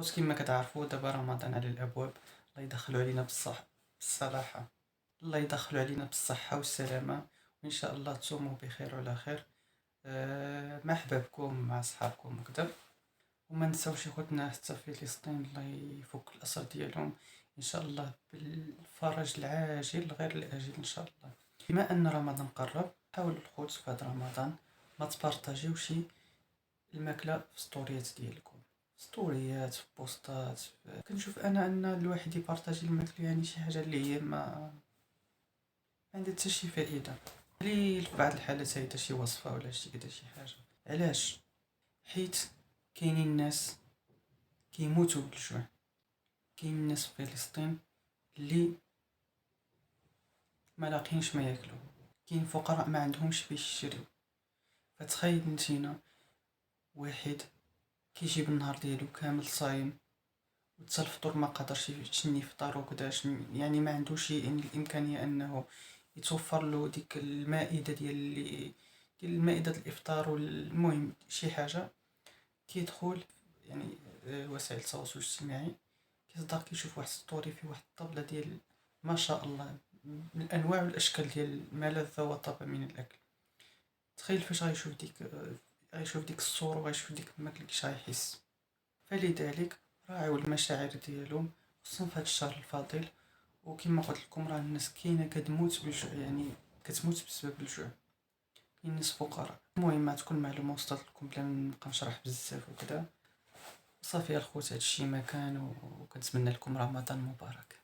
خوت كما كتعرفوا دابا رمضان على الابواب. الله يدخلوا علينا بالصراحه. الله يدخلوا علينا بالصحه والسلامه، وان شاء الله تصوموا بخير وعلى خير. مع احبابكم مع اصحابكم وكذا. وما نساوش خوتنا حتى في فلسطين الله يفك الاسر ديالهم ان شاء الله بالفرج العاجل غير الاجل ان شاء الله. بما ان رمضان قرب، حاولوا الخوت في هذا رمضان ما تبارطاجيوش الماكله في ستوريات ديالكم، ستوريات في بوستات. كنشوف انا ان الواحد يبارطاجي الماكله يعني شي حاجه اللي هي ما عندها حتى شي فائده. اللي في بعض الحالات هيدا شي وصفه ولا شي كذا شي حاجه. علاش؟ حيت كاينين ناس كيموتوا بالجوع. كاين ناس في فلسطين اللي ما لاقينش ما ياكلوا. كاين فقراء ما عندهمش باش يشريو. فتخيل نتينا واحد كيجيب النهار ديالو كامل صايم، وحتى الفطور ما قدرش يشني يفطر وكذا، يعني ما عندوش الامكانيه انه يتوفر له ديك المائده ديال مائده الافطار. والمهم شي حاجه كيدخل يعني وسائل التواصل الاجتماعي، كيصدق كيشوف واحد ستوري في واحد الطبله ديال ما شاء الله من الانواع والاشكال ديال ما لذ وطاب من الاكل. تخيل فاش غيشوف ديك الصورة وغيشوف ديك الماكلة كيش غيحس. فلذلك راعيوا المشاعر ديالهم خصوصا في هذا الشهر الفضيل. وكما قلت لكم راه الناس كاينه كتموت بالجوع، يعني كتموت بسبب الجوع. كاين ناس فقراء. المهم تكون معلومه وصلت لكم بلا ما نبقى نشرح بزاف وكذا. صافي الخوت هادشي ما كان، وكنتمنى لكم رمضان مبارك.